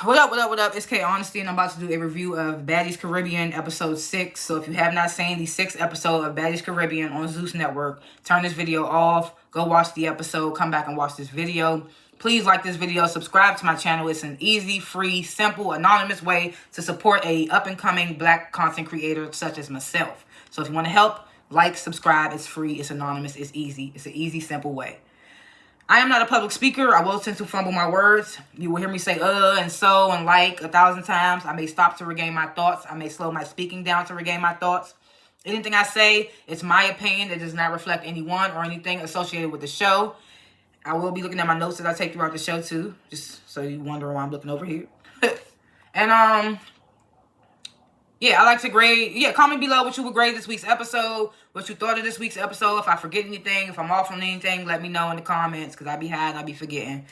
What up, what up, what up? It's K.Honesty, and I'm about to do a review of Baddies Caribbean episode 6. So if you have not seen the 6th episode of Baddies Caribbean on Zeus Network, turn this video off, go watch the episode, come back and watch this video. Please like this video, subscribe to my channel. It's an easy, free, simple, anonymous way to support a up-and-coming black content creator such as myself. So if you want to help, like, subscribe. It's free, it's anonymous, it's easy. It's an easy, simple way. I am not a public speaker. I will tend to fumble my words. You will hear me say and so and like 1,000 times. I may stop to regain my thoughts. I may slow my speaking down to regain my thoughts. Anything I say, it's my opinion. It does not reflect anyone or anything associated with the show. I will be looking at my notes that I take throughout the show too, just so you wonder why I'm looking over here. And yeah, I like to grade. Yeah, comment below what you would grade this week's episode, what you thought of this week's episode. If I forget anything, if I'm off on anything, let me know in the comments, because I be high and I be forgetting.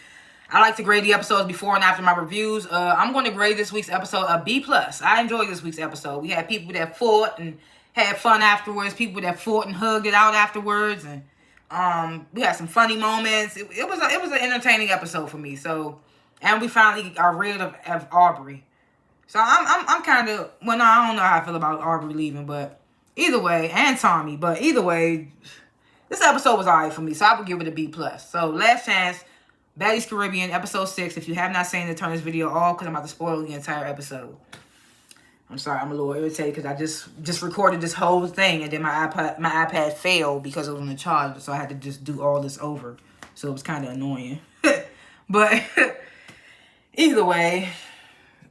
I like to grade the episodes before and after my reviews. I'm going to grade this week's episode a B+. I enjoyed this week's episode. We had people that fought and had fun afterwards, people that fought and hugged it out afterwards, and we had some funny moments. It was an entertaining episode for me. So, and we finally are rid of Aubrey. So I'm kind of, well, no, I don't know how I feel about Aubrey leaving, but either way, and Tommy, but either way, this episode was alright for me, so I would give it a B+. So last chance, Baddies Caribbean, episode 6. If you have not seen it, turn this video off, because I'm about to spoil the entire episode. I'm sorry, I'm a little irritated, because I just recorded this whole thing, and then my iPad failed because it was on the charger, so I had to just do all this over. So it was kind of annoying. But either way,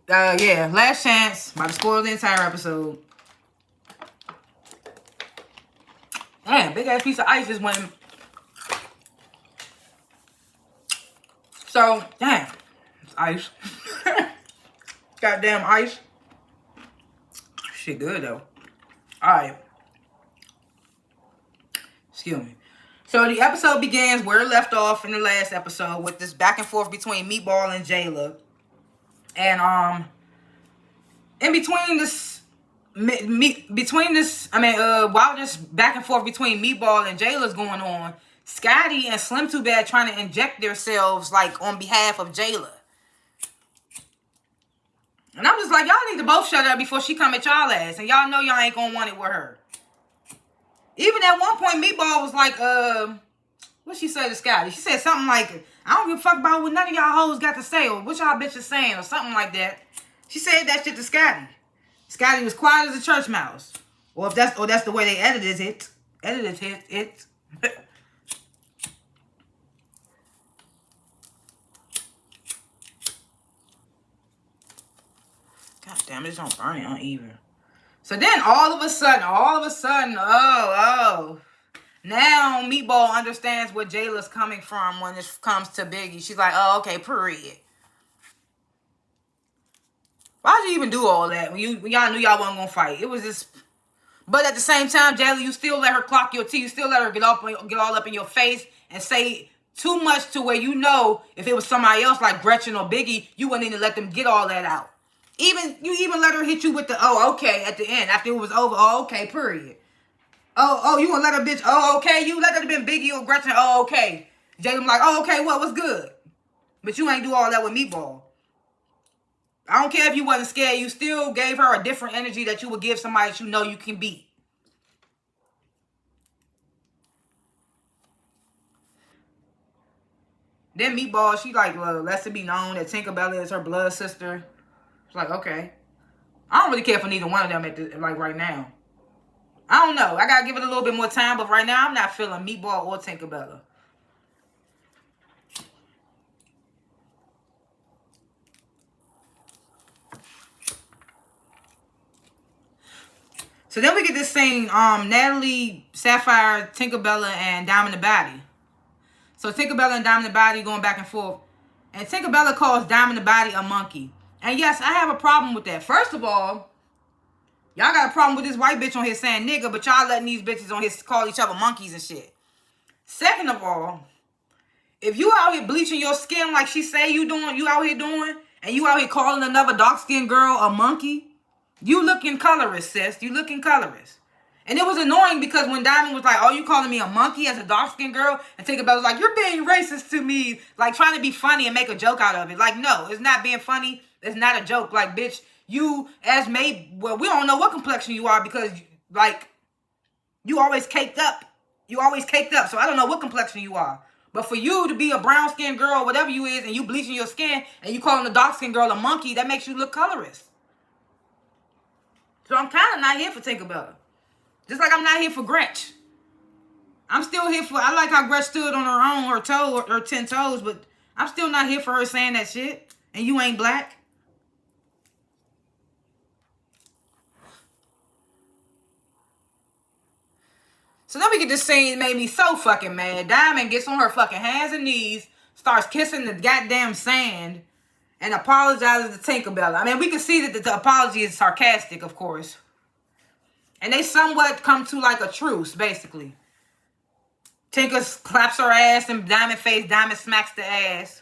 yeah, last chance. About to spoil the entire episode. Damn, big ass piece of ice just went. So, damn, it's ice. Goddamn ice. Shit good though. Alright. Excuse me. So the episode begins where it left off in the last episode with this back and forth between Meatball and Jayla. And in between this, while this back and forth between Meatball and Jayla's going on, Scotty and Slim Too Bad trying to inject themselves like on behalf of Jayla. And I'm just like, y'all need to both shut up before she come at y'all ass, and y'all know y'all ain't gonna want it with her. Even at one point, Meatball was like, what she say to Scotty? She said something like, I don't give a fuck about what none of y'all hoes got to say, or what y'all bitches saying, or something like that. She said that shit to Scotty. Scotty was quiet as a church mouse. Or that's the way they edited it. God damn, it's don't burn uneven. So then all of a sudden, now Meatball understands where Jayla's coming from when it comes to Biggie. She's like, oh, okay, period. Why'd you even do all that when y'all knew y'all wasn't gonna fight? It was just, but at the same time, Jayla, you still let her clock your teeth. You still let her get all up in your face and say too much to where you know if it was somebody else like Gretchen or Biggie, you wouldn't even let them get all that out. You even let her hit you with the oh okay at the end after it was over. Oh okay, period. Oh, you gonna let her bitch, oh, okay, you let that have been Biggie or Gretchen, oh, okay. Jayla like, oh, okay, what's good? But you ain't do all that with Meatball. I don't care if you wasn't scared, you still gave her a different energy that you would give somebody that you know you can beat. Then Meatball, she like, lets it be known that Tinkerbella is her blood sister. It's like, okay. I don't really care for neither one of them right now. I don't know. I gotta give it a little bit more time, but right now I'm not feeling Meatball or Tinkerbella. So then we get this scene, Natalie, Sapphire, Tinkerbella, and Diamond the Baddie. So Tinkerbella and Diamond the Baddie going back and forth. And Tinkerbella calls Diamond the Baddie a monkey. And yes, I have a problem with that. First of all, y'all got a problem with this white bitch on here saying nigga, but y'all letting these bitches on here call each other monkeys and shit. Second of all, if you out here bleaching your skin like she say you out here doing, and you out here calling another dark-skinned girl a monkey, you looking colorist, sis. You looking colorist. And it was annoying because when Diamond was like, oh, you calling me a monkey as a dark-skinned girl? And Tinkerbell was like, you're being racist to me. Like, trying to be funny and make a joke out of it. Like, no, it's not being funny. It's not a joke. Like, bitch, you as made, well, we don't know what complexion you are because, like, you always caked up. You always caked up. So I don't know what complexion you are. But for you to be a brown-skinned girl or whatever you is and you bleaching your skin and you calling a dark-skinned girl a monkey, that makes you look colorist. So I'm kind of not here for Tinkerbell. Just like I'm not here for Gretch. I'm still here for, I like how Gretch stood on her own, her toe, her 10 toes, but I'm still not here for her saying that shit. And you ain't black. So then we get this scene that made me so fucking mad. Diamond gets on her fucking hands and knees, starts kissing the goddamn sand, and apologizes to Tinkerbell. I mean, we can see that the apology is sarcastic, of course. And they somewhat come to like a truce, basically. Tinker claps her ass and Diamond face. Diamond smacks the ass.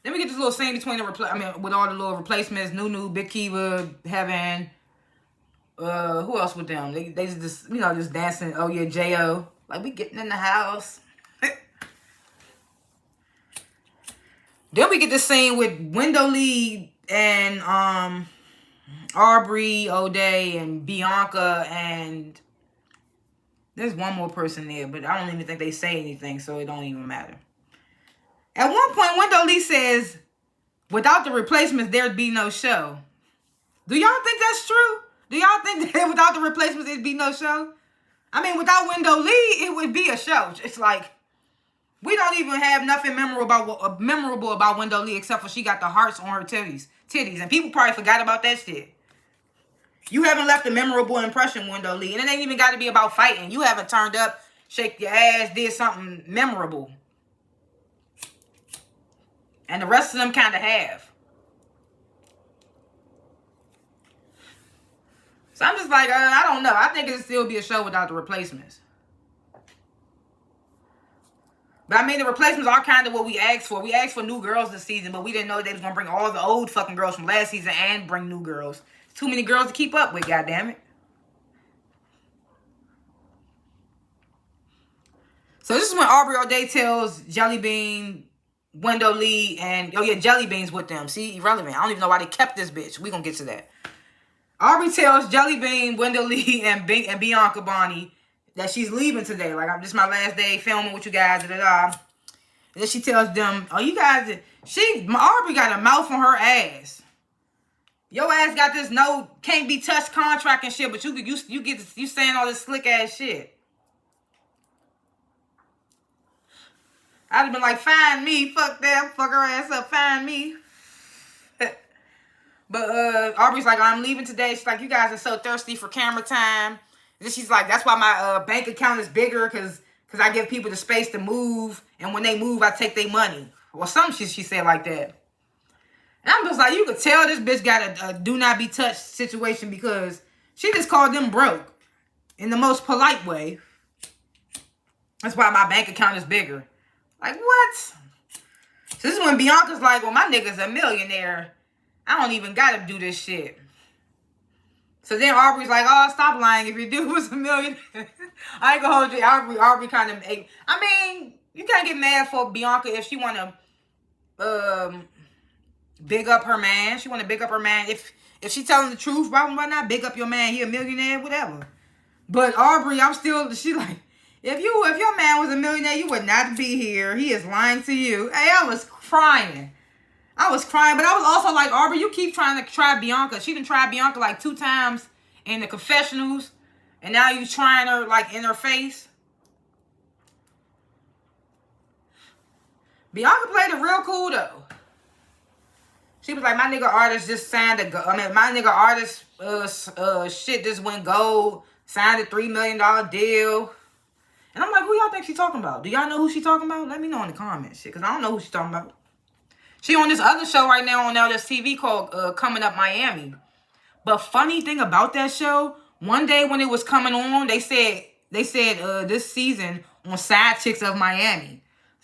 Then we get this little scene between with all the little replacements. Nunu, Big Kiva, Heaven. Who else with them? They just, just dancing. Oh yeah, J.O. Like, we getting in the house. Then we get this scene with Window Lee and Aubrey, O'Day, and Bianca, and there's one more person there, but I don't even think they say anything, so it don't even matter. At one point, Window Lee says, without the replacements, there'd be no show. Do y'all think that's true? Do y'all think that without the replacements, it'd be no show? I mean, without Window Lee, it would be a show. It's like, we don't even have nothing memorable about Window Lee except for she got the hearts on her titties. And people probably forgot about that shit. You haven't left a memorable impression, Window Lee. And it ain't even got to be about fighting. You haven't turned up, shake your ass, did something memorable. And the rest of them kind of have. So I'm just like, I don't know. I think it'll still be a show without the replacements. But I mean, the replacements are kind of what we asked for. We asked for new girls this season, but we didn't know they was going to bring all the old fucking girls from last season and bring new girls. Too many girls to keep up with, goddammit. So this is when Aubrey O'Day tells Jellybean, Window Lee, and, oh yeah, Jellybean's with them. See, irrelevant. I don't even know why they kept this bitch. We gonna get to that. Aubrey tells Jellybean, Window Lee, and Bianca Bonnie that she's leaving today. Like, this is my last day filming with you guys. And then she tells them, oh, you guys, Aubrey got a mouth on her ass. Your ass got this no, can't be touched contract and shit, but you saying all this slick ass shit. I'd have been like, find me, fuck them, fuck her ass up, find me. But Aubrey's like, I'm leaving today. She's like, you guys are so thirsty for camera time. And then she's like, that's why my bank account is bigger, because I give people the space to move, and when they move, I take their money. Or something she said like that. And I'm just like, you could tell this bitch got a do not be touched situation because she just called them broke in the most polite way. That's why my bank account is bigger. Like, what? So this is when Bianca's like, well, my nigga's a millionaire. I don't even gotta do this shit. So then Aubrey's like, oh, stop lying. If your dude was a millionaire. I ain't gonna hold you. Aubrey kind of, I mean, you can't get mad for Bianca if she want to big up her man. She want to big up her man. If she telling the truth, why not big up your man? He a millionaire, whatever. But Aubrey, she like, if your man was a millionaire, you would not be here. He is lying to you. Hey, I was crying. But I was also like, Aubrey, you keep trying to try Bianca. She done tried Bianca like 2 times in the confessionals, and now you trying her like in her face. Bianca played it real cool though. She was like, my nigga artist just signed my nigga artist shit just went gold, signed a $3 million deal. And I'm like, who y'all think she talking about? Do y'all know who she talking about? Let me know in the comments, shit, because I don't know who she talking about. She on this other show right now on LS TV called Coming Up Miami. But funny thing about that show, one day when it was coming on, they said this season on Side Chicks of Miami.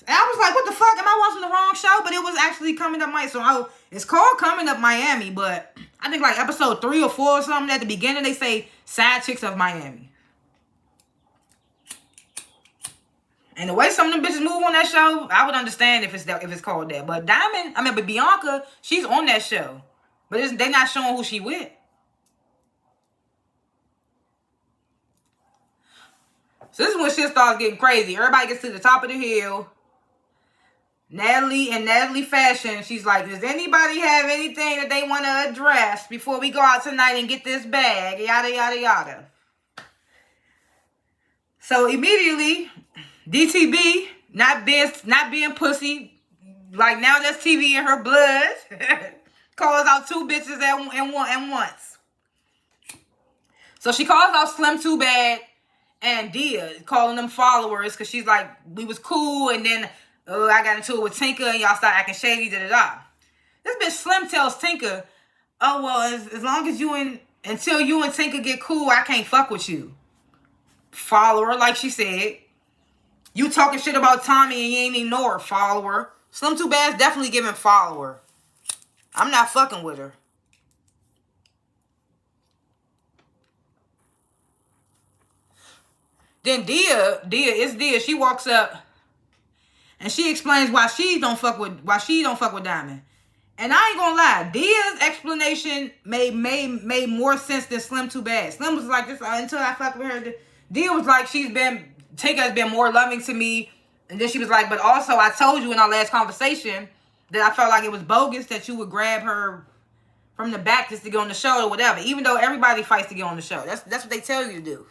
And I was like, what the fuck? Am I watching the wrong show? But it was actually Coming Up Miami. So it's called Coming Up Miami, but I think like episode 3 or 4 or something at the beginning, they say Side Chicks of Miami. And the way some of them bitches move on that show, I would understand if it's called that. But but Bianca, she's on that show. But they not showing who she with. So this is when shit starts getting crazy. Everybody gets to the top of the hill. Natalie Fashion, she's like, does anybody have anything that they want to address before we go out tonight and get this bag? Yada, yada, yada. So immediately, DTB, not being pussy, like now there's TV in her blood, calls out two bitches at once. So she calls out Slim Too Bad and Dia, calling them followers, because she's like, we was cool, and then I got into it with Tinker, and y'all started acting shady, da-da-da. This bitch Slim tells Tinker, oh, well, as long as until you and Tinker get cool, I can't fuck with you. Follower, like she said. You talking shit about Tommy and you ain't ignore her, follower. Slim Too Bad's definitely giving follower. I'm not fucking with her. Then Dia, she walks up and she explains why she don't fuck with Diamond. And I ain't gonna lie, Dia's explanation made more sense than Slim Too Bad. Slim was like, this until I fuck with her. Dia was like, Tinker has been more loving to me. And then she was like, but also I told you in our last conversation that I felt like it was bogus that you would grab her from the back just to get on the show or whatever. Even though everybody fights to get on the show. That's what they tell you to do.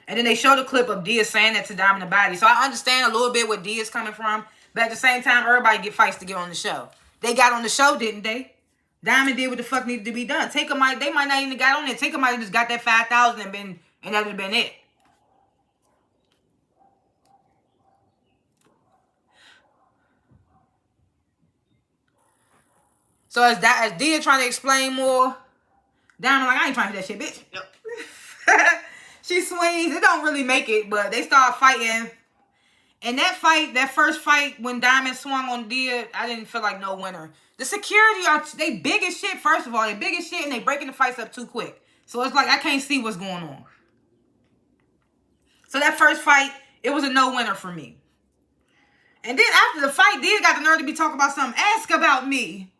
And then they showed a clip of Dia saying that to Diamond and Baddies. So I understand a little bit where Dia's coming from. But at the same time, everybody fights to get on the show. They got on the show, didn't they? Diamond did what the fuck needed to be done. They might not even got on there. Tinker might have just got that 5,000 and that would have been it. So as Dia trying to explain more, Diamond like, I ain't trying to hear that shit, bitch. She swings. It don't really make it, but they start fighting. And that first fight when Diamond swung on Dia, I didn't feel like no winner. The security they big as shit, first of all. They big as shit and they breaking the fights up too quick. So it's like I can't see what's going on. So that first fight, it was a no-winner for me. And then after the fight, Dia got the nerve to be talking about something. Ask about me.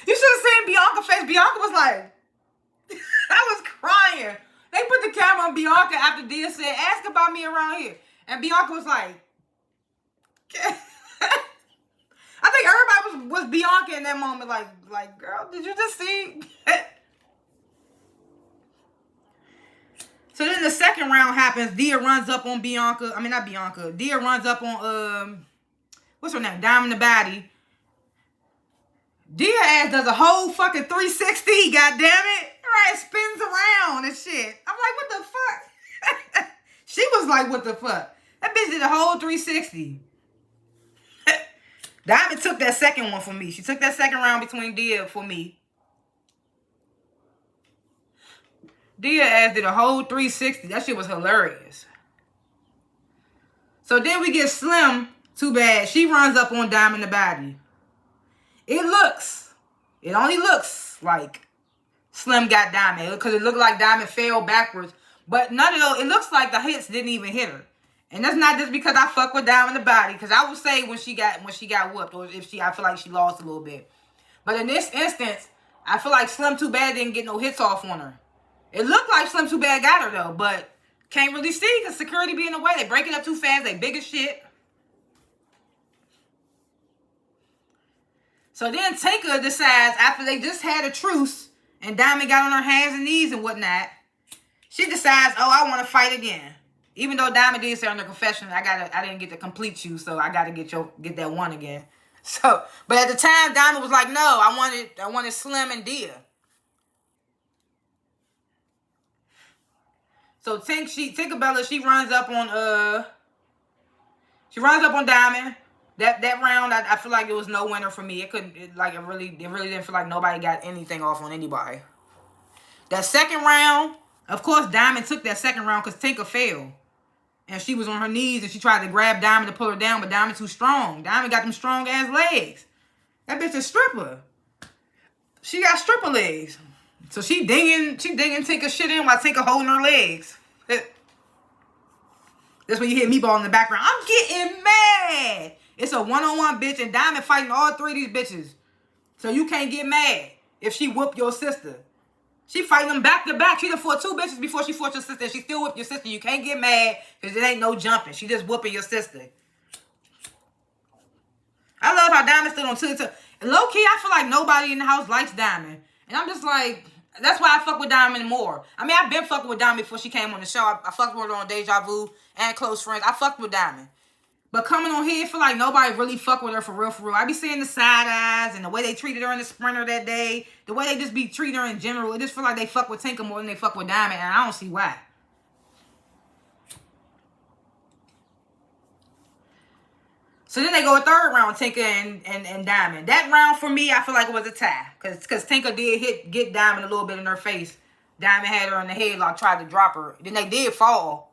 You should have seen Bianca's face. Bianca was like, I was crying. They put the camera on Bianca after Dia said, ask about me around here. And Bianca was like, I think everybody was Bianca in that moment. Like, girl, did you just see? So then the second round happens. Dia runs up on Bianca. I mean, not Bianca. Dia runs up on, what's her name? Diamond the Baddie. Dia ass does a whole fucking 360, goddamn it. Right, spins around and shit. I'm like, what the fuck? She was like, what the fuck? That bitch did a whole 360. Diamond took that second one for me. She took that second round between Dia for me. Dia ass did a whole 360. That shit was hilarious. So then we get Slim Too Bad. She runs up on Diamond the Baddie. It only looks like Slim got Diamond. Because it looked like Diamond fell backwards. But none of those, it looks like the hits didn't even hit her. And that's not just because I fuck with Diamond the Baddie. Because I would say when she got whooped. Or I feel like she lost a little bit. But in this instance, I feel like Slim Too Bad didn't get no hits off on her. It looked like Slim Too Bad got her though. But can't really see because security be in the way. They break it up too fast. They big as shit. So then Tinker decides, after they just had a truce, and Diamond got on her hands and knees and whatnot, she decides, oh, I want to fight again. Even though Diamond did say on the confession, I didn't get to complete you, so I gotta get that one again. So, but at the time, Diamond was like, no, I wanted Slim and Dia. So Tinkerbella, she runs up on Diamond. That round, I feel like it was no winner for me. It really didn't feel like nobody got anything off on anybody. That second round, of course, Diamond took that second round because Tinker failed. And she was on her knees and she tried to grab Diamond to pull her down, but Diamond too strong. Diamond got them strong ass legs. That bitch a stripper. She got stripper legs. So she dinging Tinker shit in while Tinker holding her legs. That's when you hear Meatball in the background. I'm getting mad. It's a one-on-one bitch, and Diamond fighting all three of these bitches. So you can't get mad if she whoop your sister. She fighting them back to back. She done fought two bitches before she fought your sister. She still whoop your sister. You can't get mad because it ain't no jumping. She just whooping your sister. I love how Diamond stood on two. Low-key, I feel like nobody in the house likes Diamond. And I'm just like, that's why I fuck with Diamond more. I mean, I've been fucking with Diamond before she came on the show. I fucked with her on Deja Vu and Close Friends. I fucked with Diamond. But coming on here, I feel like nobody really fuck with her for real, for real. I be seeing the side eyes and the way they treated her in the Sprinter that day. The way they just be treating her in general. It just feel like they fuck with Tinker more than they fuck with Diamond. And I don't see why. So then they go a third round, Tinker and Diamond. That round for me, I feel like it was a tie. Because Tinker did get Diamond a little bit in her face. Diamond had her in the headlock, tried to drop her. Then they did fall.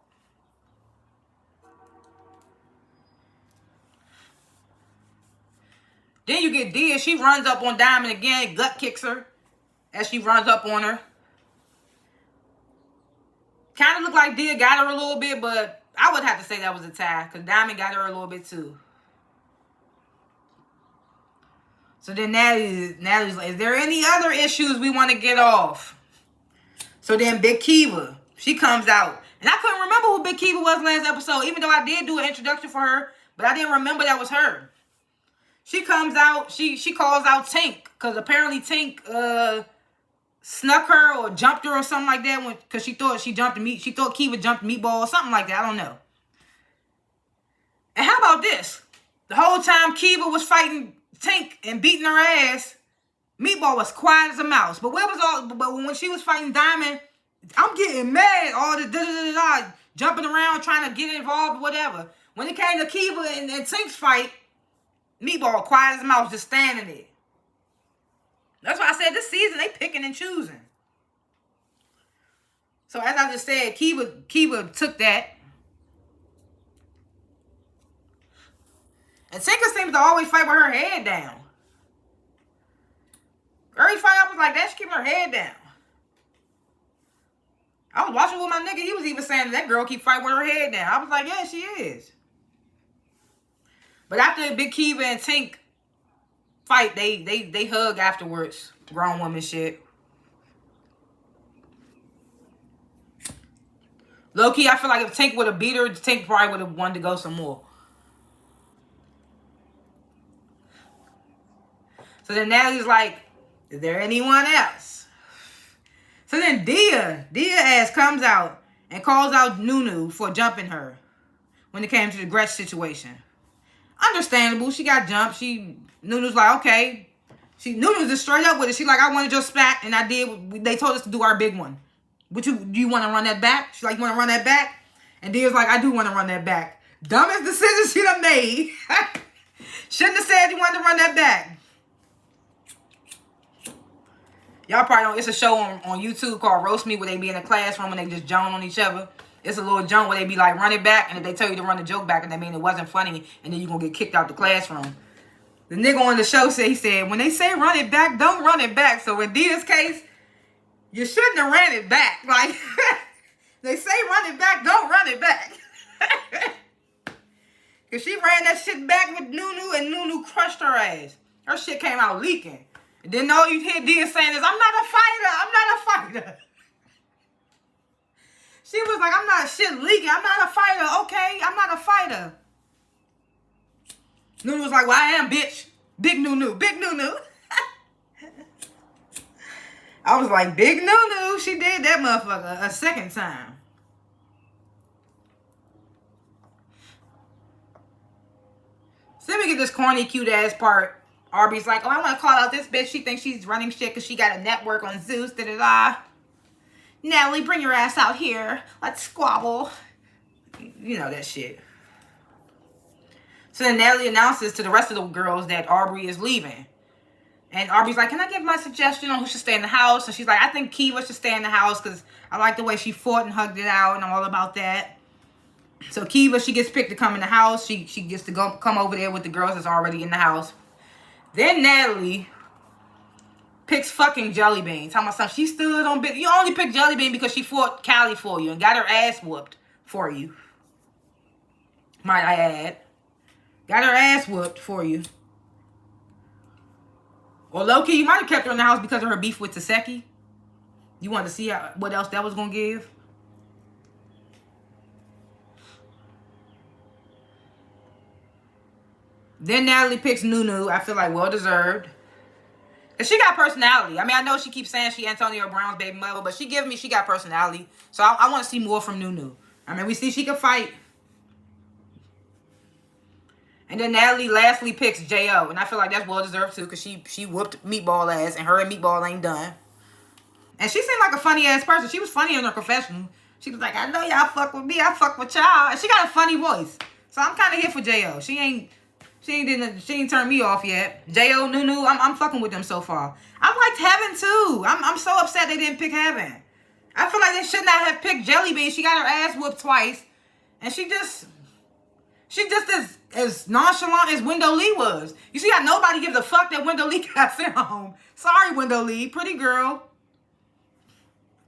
Then you get Dia. She runs up on Diamond again, gut kicks her as she runs up on her. Kind of looked like Dia got her a little bit, but I would have to say that was a tie. Because Diamond got her a little bit too. So then Natalie's like, is there any other issues we want to get off? So then Big Kiva, she comes out. And I couldn't remember who Big Kiva was last episode, even though I did do an introduction for her. But I didn't remember that was her. She comes out, she calls out Tink. Because apparently Tink snuck her or jumped her or something like that. Because she thought she thought Kiva jumped Meatball or something like that. I don't know. And how about this? The whole time Kiva was fighting Tink and beating her ass, Meatball was quiet as a mouse. But when she was fighting Diamond, I'm getting mad. All the jumping around, trying to get involved, whatever. When it came to Kiva and Tink's fight, Meatball quiet as a mouse, just standing there. That's why I said this season they picking and choosing. So as I just said, Kiva took that. And Tinker seems to always fight with her head down. Every fight I was like that, she keeping her head down. I was watching with my nigga, he was even saying that girl keep fighting with her head down. I was like, yeah, she is. But after Big Kiva and Tink fight, they hug afterwards. Grown woman shit. Low-key, I feel like if Tink would have beat her, Tink probably would have wanted to go some more. So then Natalie's like, is there anyone else? So then Dia ass comes out and calls out Nunu for jumping her when it came to the Gretch situation. Understandable. She got jumped. Nunu's like, okay. Nunu's just straight up with it. She like, I wanted your spat, and I did. They told us to do our big one. But do you want to run that back? She's like, you want to run that back? And Dia's like, I do want to run that back. Dumbest decision she done made. Shouldn't have said you wanted to run that back. Y'all probably don't. It's a show on YouTube called Roast Me where they be in a classroom and they just joan on each other. It's a little joke where they be like, run it back. And if they tell you to run the joke back and they mean it wasn't funny, and then you're going to get kicked out the classroom. The nigga on the show he said, when they say run it back, don't run it back. So in Dia's case, you shouldn't have ran it back. Like, they say run it back, don't run it back. Because she ran that shit back with Nunu and Nunu crushed her ass. Her shit came out leaking. And then all you hear Dia saying is, I'm not a fighter. I'm not a fighter. She was like, I'm not shit leaking. I'm not a fighter. Okay, I'm not a fighter. Nunu was like, well, I am, bitch. Big Nunu. Big Nunu. I was like, Big Nunu. She did that motherfucker a second time. So then we get this corny, cute ass part. Arby's like, oh, I want to call out this bitch. She thinks she's running shit because she got a network on Zeus. Da-da-da. Natalie, bring your ass out here. Let's squabble. You know that shit. So then Natalie announces to the rest of the girls that Aubrey is leaving. And Aubrey's like, can I give my suggestion on who should stay in the house? And she's like, I think Kiva should stay in the house because I like the way she fought and hugged it out and I'm all about that. So Kiva, she gets picked to come in the house. She gets to come over there with the girls that's already in the house. Then Natalie picks fucking Jellybean. Talking about something. She stood on you only picked Jellybean because she fought Callie for you and got her ass whooped for you. might I add. Got her ass whooped for you. Or low-key, you might have kept her in the house because of her beef with Taseki. You wanted to see what else that was going to give. Then Natalie picks Nunu. I feel like well-deserved. Because she got personality. I mean, I know she keeps saying she Antonio Brown's baby mother, but she giving me she got personality. So I want to see more from Nunu. I mean, we see she can fight. And then Natalie lastly picks J.O. And I feel like that's well-deserved too, because she whooped Meatball ass, and her and Meatball ain't done. And she seemed like a funny-ass person. She was funny in her confessional. She was like, I know y'all fuck with me, I fuck with y'all. And she got a funny voice. So I'm kind of here for J.O. She ain't turned me off yet. J.O., Nunu, I'm fucking with them so far. I liked Heaven too. I'm so upset they didn't pick Heaven. I feel like they should not have picked Jelly Bean. She got her ass whooped twice. And she just as nonchalant as Window Lee was. You see how nobody gives a fuck that Window Lee got sent home. Sorry, Window Lee. Pretty girl.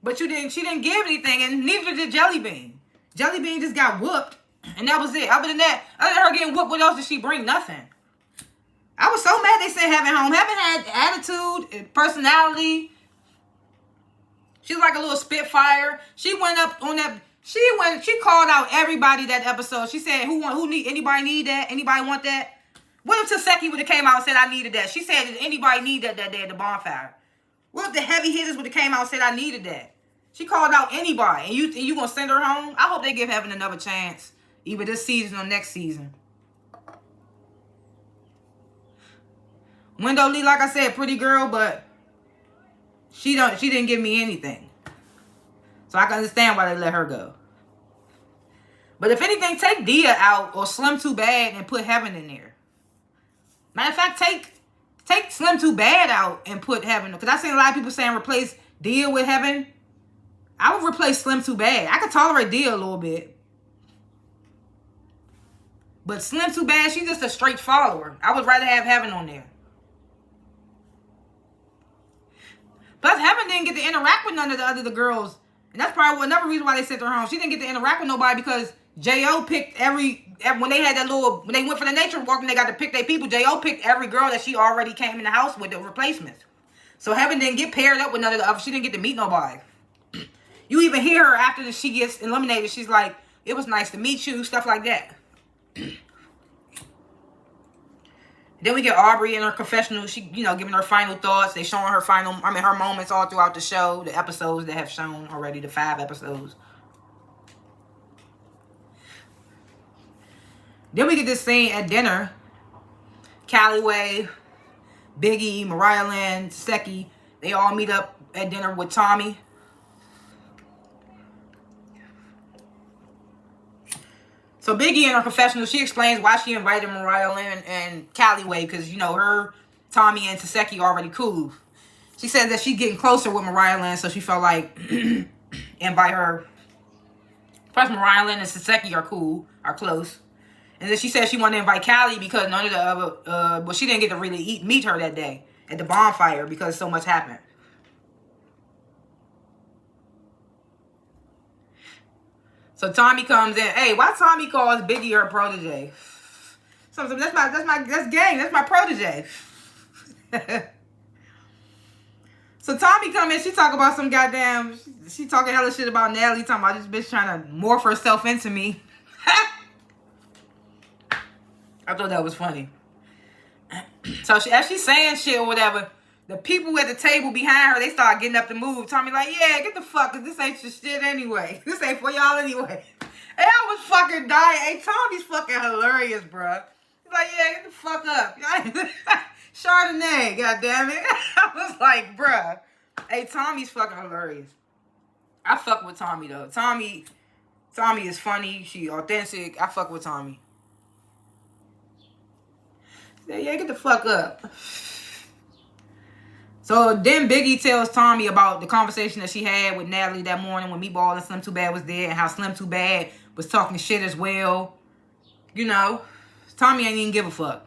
But she didn't give anything, and neither did Jelly Bean. Jelly Bean just got whooped, and that was it. Other than her getting whooped, what else did she bring? Nothing. I was so mad they sent Heaven home. Heaven had attitude and personality. She was like a little spitfire. She went up on that. She called out everybody that episode. She said, anybody need that? Anybody want that? What if Taseki would have came out and said, I needed that? She said, did anybody need that day at the bonfire? What if the heavy hitters would have came out and said, I needed that? She called out anybody. And you gonna send her home? I hope they give Heaven another chance. Either this season or next season. Window Lee, like I said, pretty girl, but she didn't give me anything. So I can understand why they let her go. But if anything, take Dia out or Slim Too Bad and put Heaven in there. Matter of fact, take Slim Too Bad out and put Heaven. Because I've seen a lot of people saying replace Dia with Heaven. I would replace Slim Too Bad. I could tolerate Dia a little bit. But Slim Too Bad, she's just a straight follower. I would rather have Heaven on there. Plus, Heaven didn't get to interact with none of the other girls. And that's probably another reason why they sent her home. She didn't get to interact with nobody because J.O. picked when they had when they went for the nature walk and they got to pick their people, J.O. picked every girl that she already came in the house with, the replacements. So Heaven didn't get paired up with none of the others. She didn't get to meet nobody. You even hear her after she gets eliminated. She's like, it was nice to meet you, stuff like that. Then we get Aubrey in her confessional. She, giving her final thoughts. They showing her her moments all throughout the show. The episodes that have shown already, the 5 episodes. Then we get this scene at dinner. Calloway, Biggie, Mariah Lynn, Seki, they all meet up at dinner with Tommy. So Biggie in her confessional, she explains why she invited Mariah Lynn and Calloway, because, her, Tommy, and Taseki already cool. She said that she's getting closer with Mariah Lynn, so she felt like invite her. Plus, Mariah Lynn and Taseki are close. And then she said she wanted to invite Callie because none of the other, but she didn't get to really meet her that day at the bonfire because so much happened. So Tommy comes in. Hey, why Tommy calls Biggie her protege? That's gang. That's my protege. So Tommy come in. She talk about some goddamn. She talking hella shit about Natalie. Talking about this bitch trying to morph herself into me. I thought that was funny. So as she's saying shit or whatever, the people at the table behind her, they start getting up to move. Tommy like, yeah, get the fuck, cause this ain't your shit anyway. This ain't for y'all anyway. And I was fucking dying. Hey, Tommy's fucking hilarious, bruh. He's like, yeah, get the fuck up. Chardonnay, goddammit. I was like, bruh. Hey, Tommy's fucking hilarious. I fuck with Tommy, though. Tommy is funny. She authentic. I fuck with Tommy. Yeah, get the fuck up. So then Biggie tells Tommy about the conversation that she had with Natalie that morning when Meatball and Slim Too Bad was there, and how Slim Too Bad was talking shit as well. Tommy ain't even give a fuck.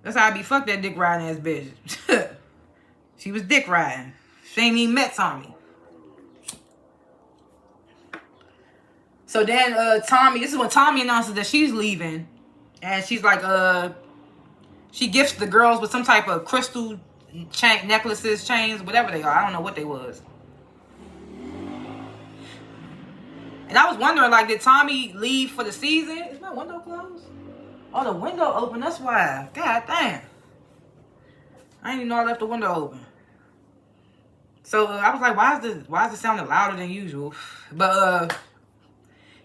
That's how I be fuck that dick riding ass bitch. She was dick riding. She ain't even met Tommy. So then Tommy, this is when Tommy announces that she's leaving. And she's like, she gifts the girls with some type of crystal necklaces, chains, whatever they are. I don't know what they was. And I was wondering, like, did Tommy leave for the season? Is my window closed? Oh, the window open. That's why. God damn. I didn't even know I left the window open. So I was like, why is it sounding louder than usual? But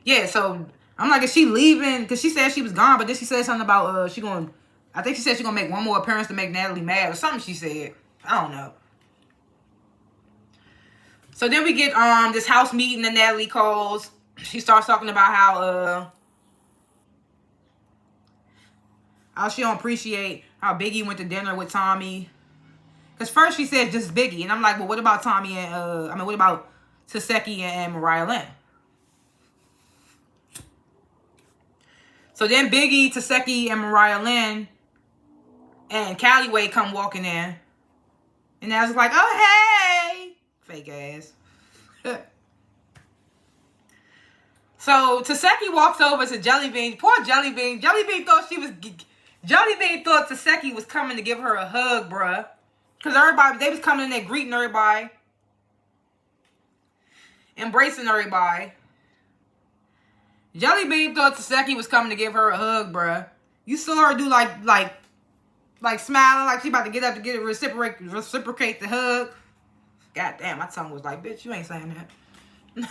yeah. So I'm like, is she leaving? Because she said she was gone, but then she said something about I think she said she's gonna make one more appearance to make Natalie mad or something. She said, I don't know. So then we get this house meeting that Natalie calls. She starts talking about how she don't appreciate how Biggie went to dinner with Tommy. Because first she said just Biggie. And I'm like, well, what about Tommy and, what about Taseki and Mariah Lynn? So then Biggie, Taseki, and Mariah Lynn and Calloway come walking in. And I was like, oh, hey. Fake ass. So Taseki walks over to Jelly Bean. Poor Jelly Bean. Jelly Bean thought Taseki was coming to give her a hug, bruh. Because they was coming in there greeting everybody. Embracing everybody. Jelly Bean thought Taseki was coming to give her a hug, bruh. You saw her do like smiling, like she about to get up to reciprocate the hug. God damn, my tongue was like, bitch, you ain't saying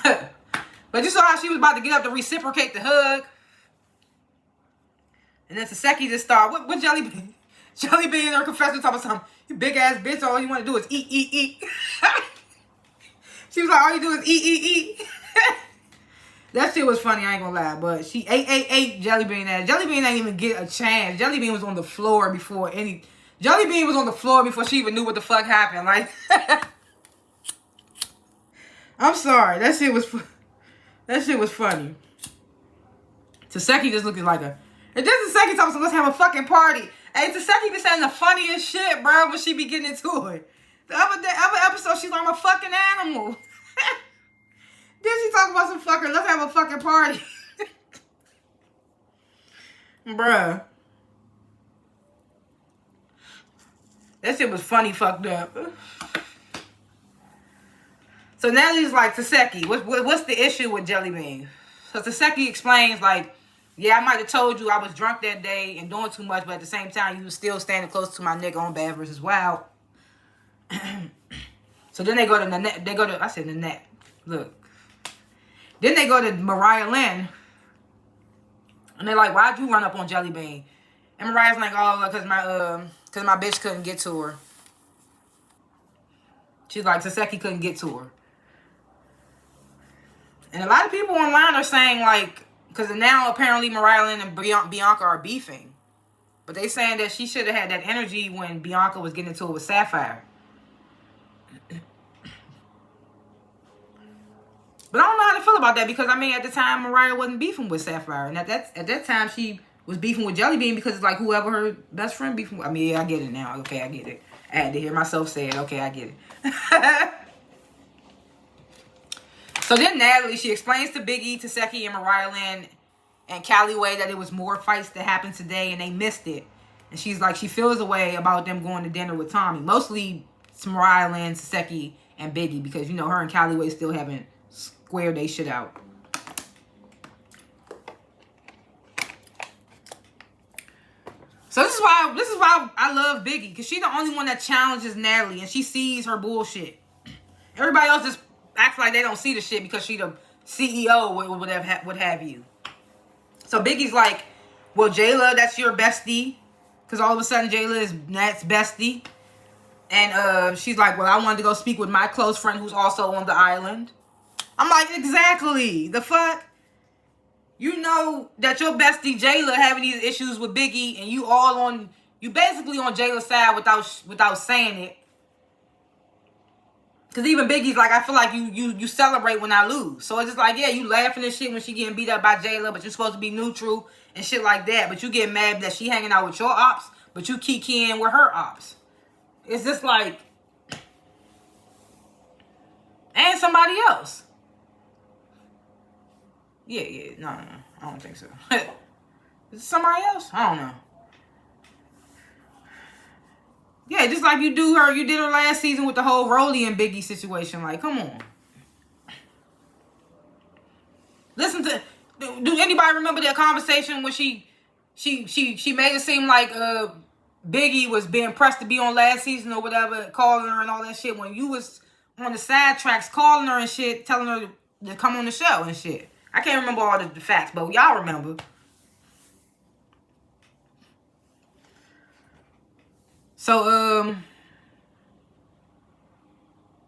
that. But you saw how she was about to get up to reciprocate the hug. And then Taseki just started, what Jelly Bean? Jelly Bean in her confession talking about something. You big ass bitch, all you want to do is eat. She was like, all you do is eat. That shit was funny, I ain't gonna lie. But she ate Jelly Bean ass. Jelly Bean didn't even get a chance. Jelly Bean was on the floor before she even knew what the fuck happened. Like, I'm sorry. That shit was funny. Taseki just looking like a... And then Taseki talking, so let's have a fucking party. Hey, Taseki be saying the funniest shit, bro, when she be getting into it. The other episode, she's like, I'm a fucking animal. Then she talking about some fucking, let's have a fucking party. Bruh. That shit was funny fucked up. So Natalie's like, Taseki, what's the issue with Jelly Bean? So Taseki explains, like, yeah, I might have told you I was drunk that day and doing too much, but at the same time, you was still standing close to my nigga on Bad vs. Wild. So then they go to Nanette. I said Nanette. Look. Then they go to Mariah Lynn. And they're like, why'd you run up on Jelly Bean? And Mariah's like, oh, because my bitch couldn't get to her. She's like, Taseki couldn't get to her. And a lot of people online are saying, like, because now apparently Mariah Lynn and Bianca are beefing. But they saying that she should have had that energy when Bianca was getting into it with Sapphire. But I don't know how to feel about that because, I mean, at the time, Mariah wasn't beefing with Sapphire. And at that time, she was beefing with Jelly Bean because it's like whoever her best friend beefing with. I mean, yeah, I get it now. Okay, I get it. I had to hear myself say it. Okay, I get it. So then Natalie, she explains to Biggie, Taseki, and Mariah Lynn and Calloway that it was more fights that happened today and they missed it. And she's like, she feels a way about them going to dinner with Tommy. Mostly Mariah Lynn, Taseki, and Biggie because, you know, her and Calloway still haven't squared they shit out. So this is why I love Biggie, because she's the only one that challenges Natalie and she sees her bullshit. Everybody else just acts like they don't see the shit because she the CEO or whatever, what have you. So Biggie's like, well, Jayla, that's your bestie. Because all of a sudden Jayla is Nat's bestie. And she's like, well, I wanted to go speak with my close friend who's also on the island. I'm like, exactly. The fuck? You know that your bestie Jayla having these issues with Biggie and you basically on Jayla's side without saying it. Because even Biggie's like, I feel like you celebrate when I lose. So it's just like, yeah, you laughing and shit when she getting beat up by Jayla, but you're supposed to be neutral and shit like that. But you get mad that she hanging out with your ops, but you kikiing with her ops. It's just like, and somebody else. Yeah. No. I don't think so. Is it somebody else? I don't know. Yeah, just like you did her last season with the whole Rolly and Biggie situation. Like, come on. Listen to. Do anybody remember that conversation when she made it seem like Biggie was being pressed to be on last season or whatever, calling her and all that shit, when you was on the side tracks calling her and shit, telling her to come on the show and shit. I can't remember all the facts, but y'all remember. So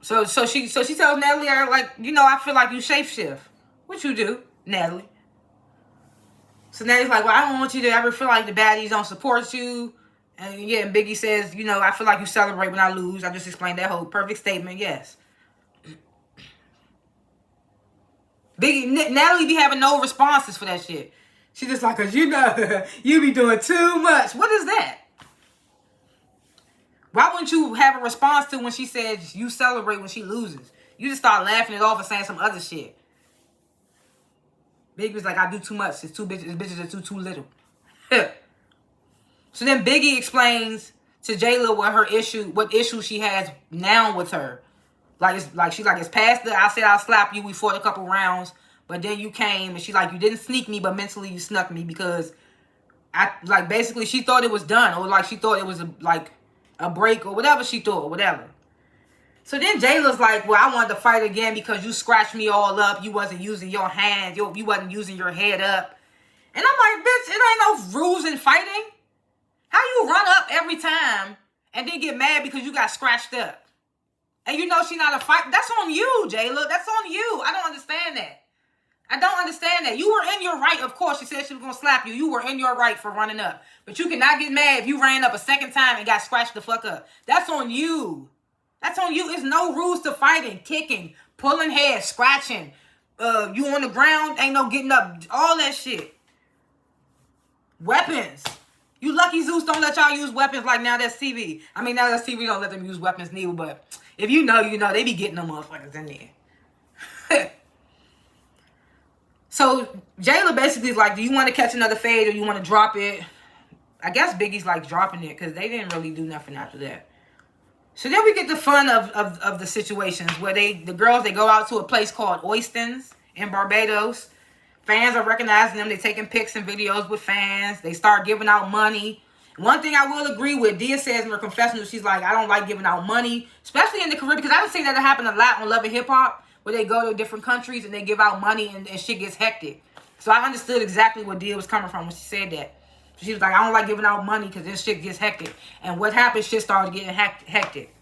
So she tells Natalie, like, I feel like you shapeshift. What you do, Natalie? So Natalie's like, well, I don't want you to ever feel like the baddies don't support you. And and Biggie says, I feel like you celebrate when I lose. I just explained that whole perfect statement, yes. Natalie be having no responses for that shit. She just like, cause you be doing too much. What is that? Why wouldn't you have a response to when she says you celebrate when she loses? You just start laughing it off and saying some other shit. Biggie was like, I do too much. It's too bitches. Bitches are too little. So then Biggie explains to Jayla what issue she has now with her. She's like, it's past I said I'll slap you. We fought a couple rounds, but then you came and she's like, you didn't sneak me, but mentally you snuck me because basically she thought it was done, or like she thought it was a break or whatever she thought, whatever. So then Jayla's like, well, I wanted to fight again because you scratched me all up. You wasn't using your hands. You wasn't using your head up. And I'm like, bitch, it ain't no rules in fighting. How you run up every time and then get mad because you got scratched up? And she not a fight. That's on you, Jayla. That's on you. I don't understand that. I don't understand that. You were in your right, of course. She said she was going to slap you. You were in your right for running up. But you cannot get mad if you ran up a second time and got scratched the fuck up. That's on you. That's on you. There's no rules to fighting, kicking, pulling hair, scratching. You on the ground, ain't no getting up. All that shit. Weapons. You lucky Zeus don't let y'all use weapons like Now That's TV. I mean, Now That's TV don't let them use weapons neither, but if you know, they be getting them motherfuckers in there. So Jayla basically is like, do you want to catch another fade or you want to drop it? I guess Biggie's like dropping it because they didn't really do nothing after that. So then we get the fun of the situations where the girls go out to a place called Oystins in Barbados. Fans are recognizing them. They're taking pics and videos with fans. They start giving out money. One thing I will agree with, Dia says in her confessional, she's like, I don't like giving out money, especially in the Caribbean, because I've seen that happen a lot on Love and Hip Hop, where they go to different countries and they give out money and shit gets hectic. So I understood exactly where Dia was coming from when she said that. She was like, I don't like giving out money because this shit gets hectic. And what happened, shit started getting hectic.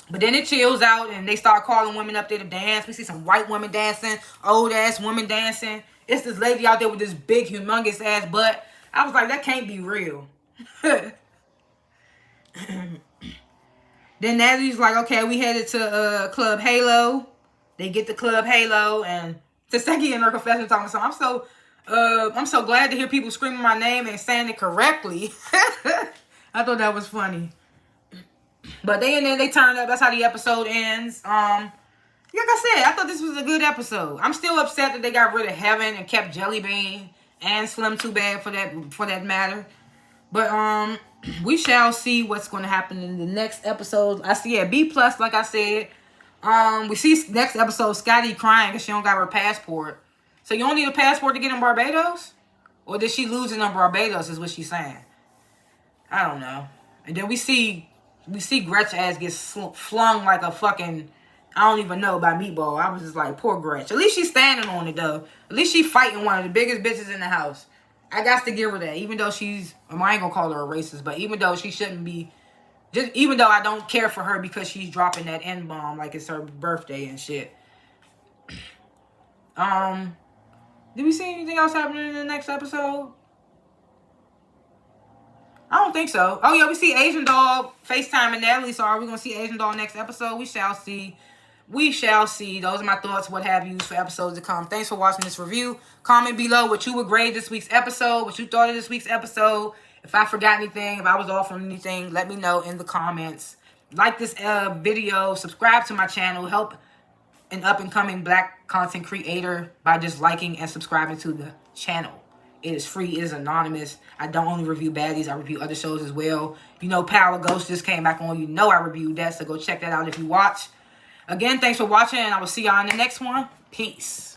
But then it chills out and they start calling women up there to dance. We see some white women dancing, old ass women dancing. It's this lady out there with this big, humongous ass butt. I was like, that can't be real. Then Natalie's like, okay, we headed to Club Halo. They get to Club Halo, and Taseki in her confession talking something. I'm so glad to hear people screaming my name and saying it correctly. I thought that was funny. But they in there, they turned up. That's how the episode ends. Like I said, I thought this was a good episode. I'm still upset that they got rid of Heaven and kept Jelly Bean and Slim Too Bad for that matter. But we shall see what's going to happen in the next episode. I see B+, like I said. We see next episode Scotty crying because she don't got her passport. So you don't need a passport to get in Barbados? Or did she lose it in Barbados is what she's saying. I don't know. And then we see Gretch ass get flung like a fucking, I don't even know, by Meatball. I was just like, poor Gretch. At least she's standing on it, though. At least she's fighting one of the biggest bitches in the house. I got to give her that. Even though I ain't going to call her a racist, but even though she shouldn't be, even though I don't care for her because she's dropping that N-bomb like it's her birthday and shit. Did we see anything else happening in the next episode? I don't think so. Oh, yeah, we see Asian Doll FaceTiming Natalie. So are we going to see Asian Doll next episode? We shall see. We shall see. Those are my thoughts, what have yous, for episodes to come. Thanks for watching this review. Comment below what you would grade this week's episode, what you thought of this week's episode. If I forgot anything, if I was off on anything, let me know in the comments. Like this video. Subscribe to my channel. Help an up-and-coming black content creator by just liking and subscribing to the channel. It is free. It is anonymous. I don't only review baddies. I review other shows as well. You know, Power Ghost just came back on. You know I reviewed that, so go check that out if you watch. Again, thanks for watching, and I will see y'all in the next one. Peace.